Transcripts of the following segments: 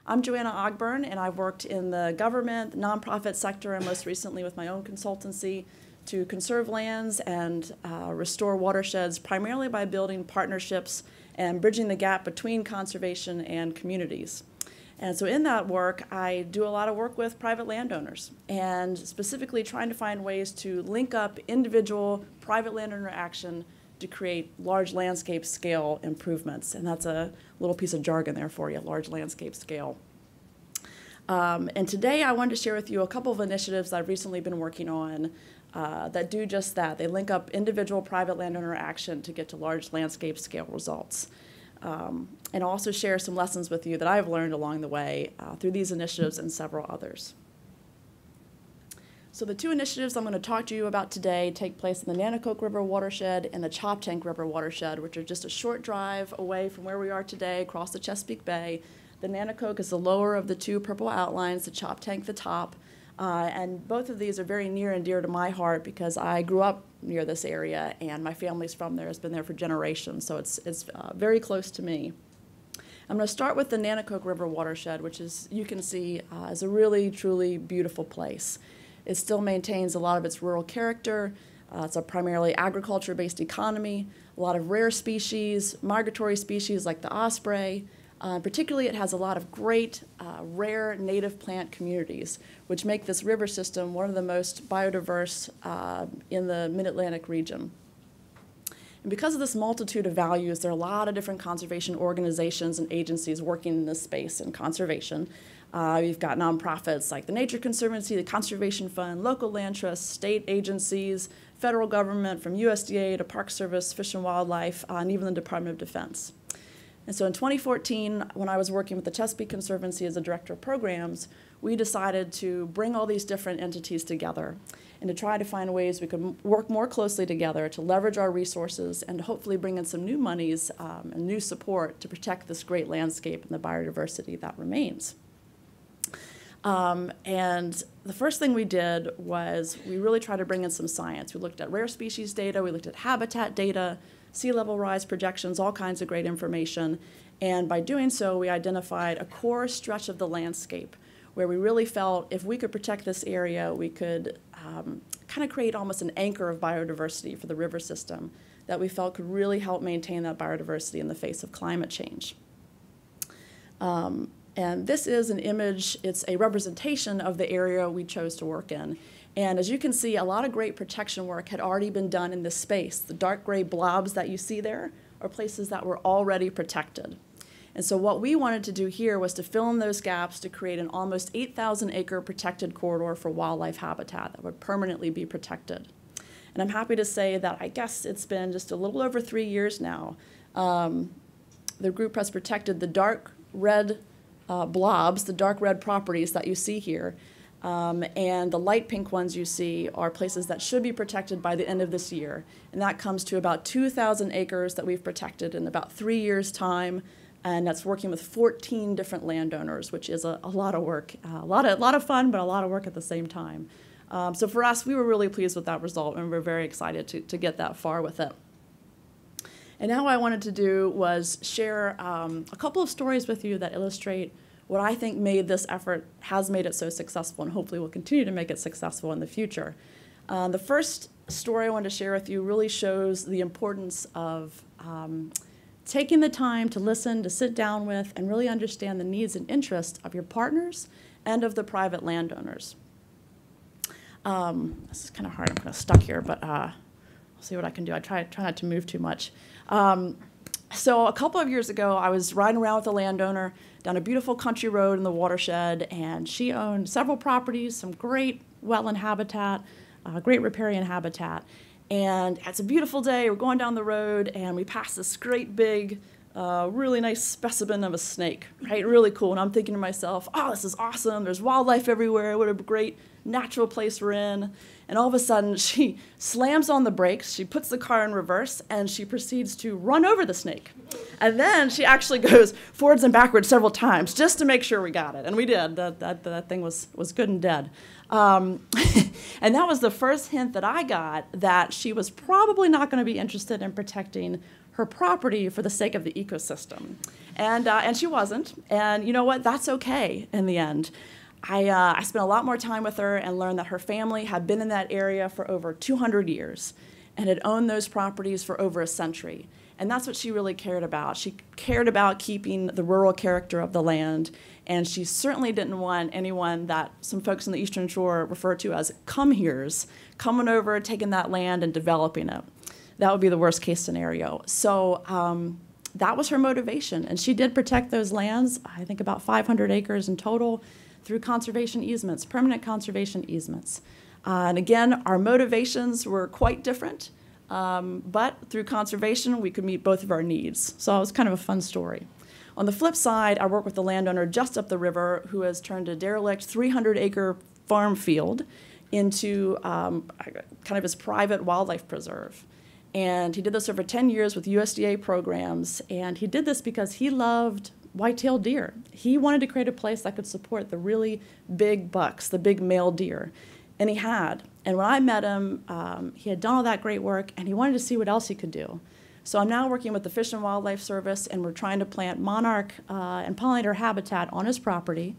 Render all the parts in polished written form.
I'm Joanna Ogburn, and I've worked in the government, the nonprofit sector, and most recently with my own consultancy to conserve lands and restore watersheds, primarily by building partnerships and bridging the gap between conservation and communities. And so in that work, I do a lot of work with private landowners, and specifically trying to find ways to link up individual private landowner action to create large landscape scale improvements. And that's a little piece of jargon there for you, large landscape scale. And today I wanted to share with you a couple of initiatives I've recently been working on that do just that. They link up individual private landowner action to get to large landscape scale results. And also share some lessons with you that I've learned along the way through these initiatives and several others. So the two initiatives I'm going to talk to you about today take place in the Nanticoke River Watershed and the Choptank River Watershed, which are just a short drive away from where we are today across the Chesapeake Bay. The Nanticoke is the lower of the two purple outlines, the Choptank the top. And both of these are very near and dear to my heart because I grew up near this area and my family's from there, has been there for generations, so it's very close to me. I'm going to start with the Nanticoke River Watershed, which is, you can see, is a really, truly beautiful place. It still maintains a lot of its rural character. It's a primarily agriculture-based economy, a lot of rare species, migratory species like the osprey. Particularly, it has a lot of great, rare native plant communities, which make this river system one of the most biodiverse in the Mid-Atlantic region. And because of this multitude of values, there are a lot of different conservation organizations and agencies working in this space in conservation. You've got nonprofits like the Nature Conservancy, the Conservation Fund, local land trusts, state agencies, federal government from USDA to Park Service, Fish and Wildlife, and even the Department of Defense. And so in 2014, when I was working with the Chesapeake Conservancy as a director of programs, we decided to bring all these different entities together and to try to find ways we could work more closely together to leverage our resources and to hopefully bring in some new monies and new support to protect this great landscape and the biodiversity that remains. And the first thing we did was we really tried to bring in some science. We looked at rare species data, we looked at habitat data, sea level rise projections, all kinds of great information. And by doing so, we identified a core stretch of the landscape where we really felt if we could protect this area, we could kind of create almost an anchor of biodiversity for the river system that we felt could really help maintain that biodiversity in the face of climate change. And this is an image, it's a representation of the area we chose to work in. And as you can see, a lot of great protection work had already been done in this space. The dark gray blobs that you see there are places that were already protected. And so what we wanted to do here was to fill in those gaps to create an almost 8,000 acre protected corridor for wildlife habitat that would permanently be protected. And I'm happy to say that I guess it's been just a little over 3 years now. The group has protected the dark red blobs, the dark red properties that you see here. And the light pink ones you see are places that should be protected by the end of this year. And that comes to about 2,000 acres that we've protected in about 3 years' time. And that's working with 14 different landowners, which is a lot of work, a lot of fun, but a lot of work at the same time. So for us, we were really pleased with that result, and we're very excited to get that far with it. And now what I wanted to do was share a couple of stories with you that illustrate what I think made this effort, has made it so successful, and hopefully will continue to make it successful in the future. The first story I wanted to share with you really shows the importance of taking the time to listen, to sit down with, and really understand the needs and interests of your partners and of the private landowners. This is kind of hard, I'm kind of stuck here, but I'll see what I can do. I try not to move too much. So a couple of years ago, I was riding around with a landowner down a beautiful country road in the watershed, and she owned several properties, some great wetland habitat, great riparian habitat. And it's a beautiful day, we're going down the road, and we pass this great big, really nice specimen of a snake, right? Really cool. And I'm thinking to myself, oh, this is awesome. There's wildlife everywhere. What a great natural place we're in. And all of a sudden, she slams on the brakes, she puts the car in reverse, and she proceeds to run over the snake. And then she actually goes forwards and backwards several times just to make sure we got it. And we did. That thing was good and dead. And that was the first hint that I got that she was probably not going to be interested in protecting her property for the sake of the ecosystem. And she wasn't. And you know what? That's okay in the end. I spent a lot more time with her and learned that her family had been in that area for over 200 years and had owned those properties for over a century. And that's what she really cared about. She cared about keeping the rural character of the land, and she certainly didn't want anyone that some folks in the Eastern Shore refer to as come-heres coming over, taking that land and developing it. That would be the worst case scenario. So that was her motivation, and she did protect those lands, I think about 500 acres in total, through conservation easements, permanent conservation easements. And again, our motivations were quite different, but through conservation, we could meet both of our needs. So it was kind of a fun story. On the flip side, I work with the landowner just up the river who has turned a derelict 300-acre farm field into kind of his private wildlife preserve. And he did this over 10 years with USDA programs, and he did this because he loved white-tailed deer. He wanted to create a place that could support the really big bucks, the big male deer, and he had. And when I met him, he had done all that great work, and he wanted to see what else he could do. So I'm now working with the Fish and Wildlife Service, and we're trying to plant monarch and pollinator habitat on his property.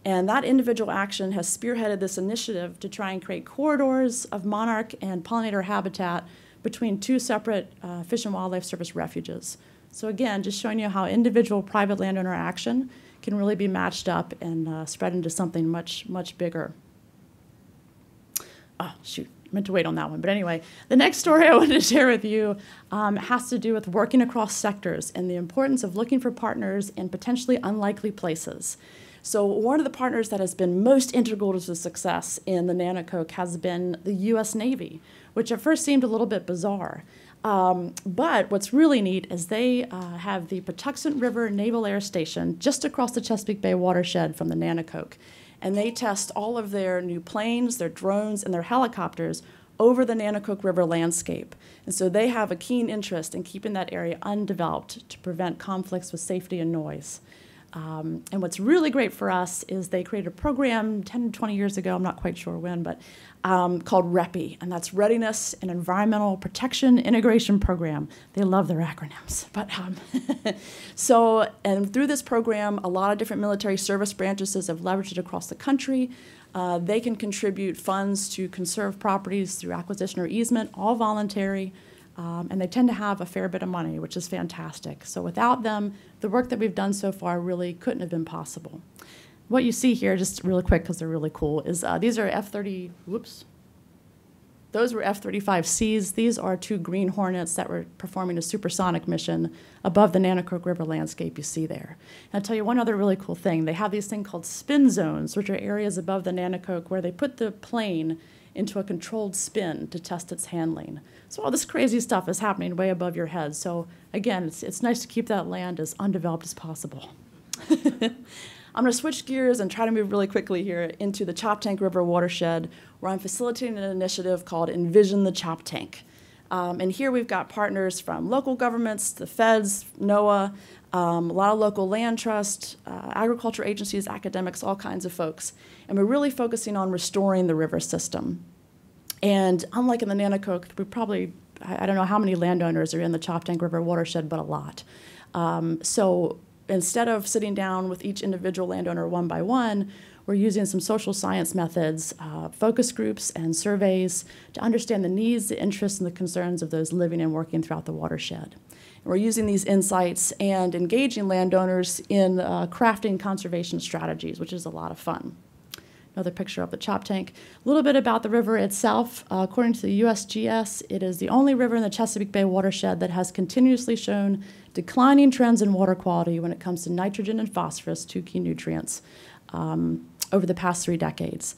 And that individual action has spearheaded this initiative to try and create corridors of monarch and pollinator habitat between two separate Fish and Wildlife Service refuges. So again, just showing you how individual private landowner action can really be matched up and spread into something much, much bigger. Oh, shoot, I meant to wait on that one. But anyway, the next story I wanted to share with you has to do with working across sectors and the importance of looking for partners in potentially unlikely places. So one of the partners that has been most integral to the success in the Nanticoke has been the U.S. Navy, which at first seemed a little bit bizarre. But what's really neat is they have the Patuxent River Naval Air Station just across the Chesapeake Bay watershed from the Nanticoke. And they test all of their new planes, their drones, and their helicopters over the Nanticoke River landscape. And so they have a keen interest in keeping that area undeveloped to prevent conflicts with safety and noise. And what's really great for us is they created a program 10, 20 years ago, I'm not quite sure when, but called REPI, and that's Readiness and Environmental Protection Integration Program. They love their acronyms. But and through this program, a lot of different military service branches have leveraged it across the country. They can contribute funds to conserve properties through acquisition or easement, all voluntary. And they tend to have a fair bit of money, which is fantastic. So without them, the work that we've done so far really couldn't have been possible. What you see here, just really quick because they're really cool, is these are F-30, whoops. Those were F-35Cs. These are two Green Hornets that were performing a supersonic mission above the Nanticoke River landscape you see there. And I'll tell you one other really cool thing. They have these things called spin zones, which are areas above the Nanticoke where they put the plane into a controlled spin to test its handling. So all this crazy stuff is happening way above your head. So again, it's nice to keep that land as undeveloped as possible. I'm going to switch gears and try to move really quickly here into the Choptank River watershed, where I'm facilitating an initiative called Envision the Choptank. And here we've got partners from local governments, the feds, NOAA, a lot of local land trusts, agriculture agencies, academics, all kinds of folks. And we're really focusing on restoring the river system. And unlike in the Nanticoke, we probably, I don't know how many landowners are in the Choptank River watershed, but a lot. So instead of sitting down with each individual landowner one by one, we're using some social science methods, focus groups, and surveys to understand the needs, the interests, and the concerns of those living and working throughout the watershed. And we're using these insights and engaging landowners in crafting conservation strategies, which is a lot of fun. Another picture of the Choptank. A little bit about the river itself. According to the USGS, it is the only river in the Chesapeake Bay watershed that has continuously shown declining trends in water quality when it comes to nitrogen and phosphorus, two key nutrients, over the past 3 decades.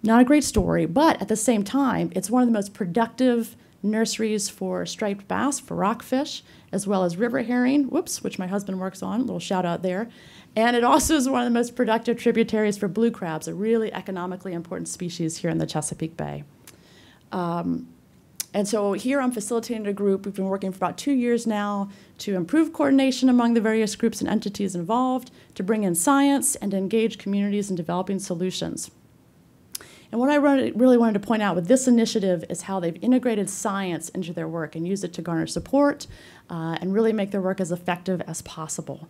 Not a great story, but at the same time, it's one of the most productive nurseries for striped bass, for rockfish, as well as river herring, whoops, which my husband works on, a little shout out there. And it also is one of the most productive tributaries for blue crabs, a really economically important species here in the Chesapeake Bay. And so here I'm facilitating a group. We've been working for about 2 years now to improve coordination among the various groups and entities involved, to bring in science, and to engage communities in developing solutions. And what I really wanted to point out with this initiative is how they've integrated science into their work and used it to garner support and really make their work as effective as possible.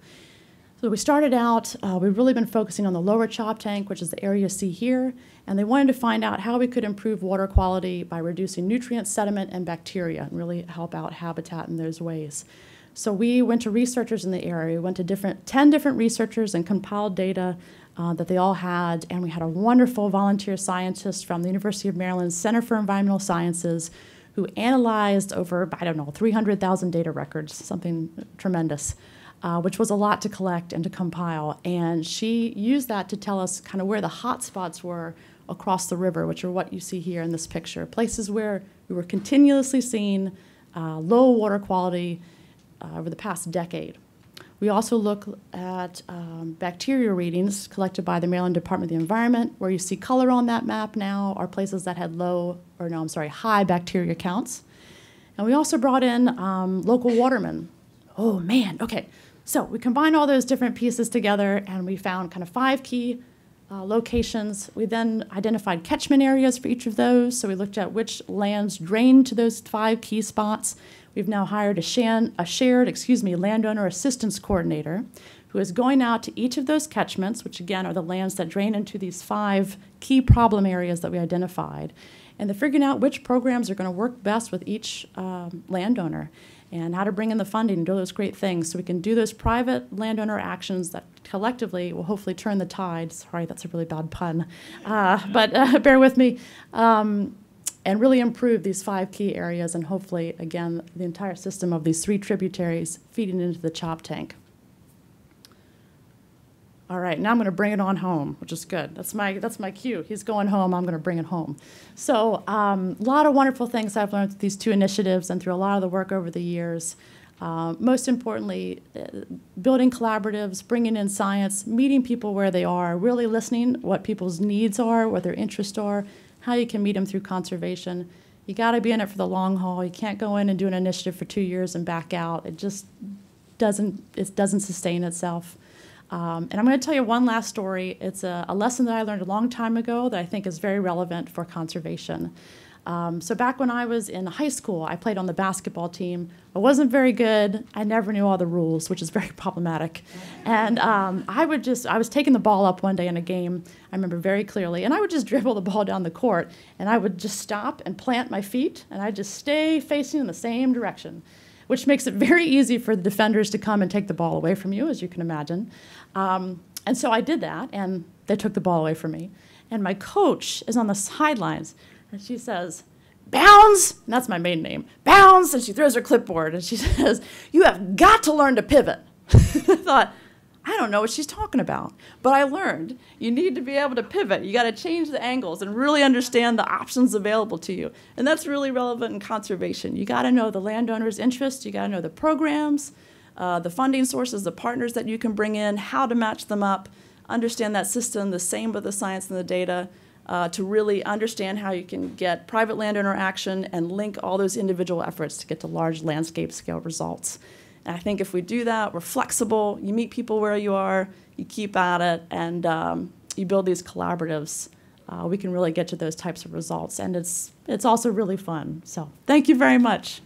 So we started out, we've really been focusing on the lower Choptank, which is the area you see here, and they wanted to find out how we could improve water quality by reducing nutrient, sediment, and bacteria, and really help out habitat in those ways. So we went to researchers in the area. We went to 10 different researchers and compiled data that they all had, and we had a wonderful volunteer scientist from the University of Maryland Center for Environmental Sciences who analyzed over, 300,000 data records, something tremendous. Which was a lot to collect and to compile. And she used that to tell us kind of where the hot spots were across the river, which are what you see here in this picture, places where we were continuously seeing low water quality over the past decade. We also look at bacteria readings collected by the Maryland Department of the Environment. Where you see color on that map now are places that had high bacteria counts. And we also brought in local watermen. Oh man, okay. So we combined all those different pieces together and we found kind of 5 key locations. We then identified catchment areas for each of those. So we looked at which lands drained to those 5 key spots. We've now hired a shared landowner assistance coordinator who is going out to each of those catchments, which again are the lands that drain into these 5 key problem areas that we identified. And they're figuring out which programs are going to work best with each landowner, and how to bring in the funding and do those great things so we can do those private landowner actions that collectively will hopefully turn the tide. Sorry, that's a really bad pun, but bear with me, and really improve these 5 key areas and hopefully, again, the entire system of these 3 tributaries feeding into the Choptank. All right, now I'm going to bring it on home, which is good. That's my cue. He's going home. I'm going to bring it home. So a lot of wonderful things I've learned through these 2 initiatives and through a lot of the work over the years. Most importantly, building collaboratives, bringing in science, meeting people where they are, really listening what people's needs are, what their interests are, how you can meet them through conservation. You got to be in it for the long haul. You can't go in and do an initiative for 2 years and back out. It just doesn't sustain itself. And I'm going to tell you one last story. It's a lesson that I learned a long time ago that I think is very relevant for conservation. So back when I was in high school, I played on the basketball team. I wasn't very good. I never knew all the rules, which is very problematic. And I was taking the ball up one day in a game, I remember very clearly, and I would just dribble the ball down the court, and I would just stop and plant my feet, and I'd just stay facing in the same direction, which makes it very easy for the defenders to come and take the ball away from you, as you can imagine. And so I did that, and they took the ball away from me. And my coach is on the sidelines, and she says, "Bounds," and that's my maiden name, "Bounds," and she throws her clipboard, and she says, "You have got to learn to pivot." I thought, I don't know what she's talking about. But I learned you need to be able to pivot. You got to change the angles and really understand the options available to you. And that's really relevant in conservation. You got to know the landowner's interests. You got to know the programs, the funding sources, the partners that you can bring in, how to match them up, understand that system, the same with the science and the data, to really understand how you can get private landowner action and link all those individual efforts to get to large landscape scale results. And I think if we do that, we're flexible, you meet people where you are, you keep at it, and you build these collaboratives, we can really get to those types of results. And it's also really fun. So thank you very much.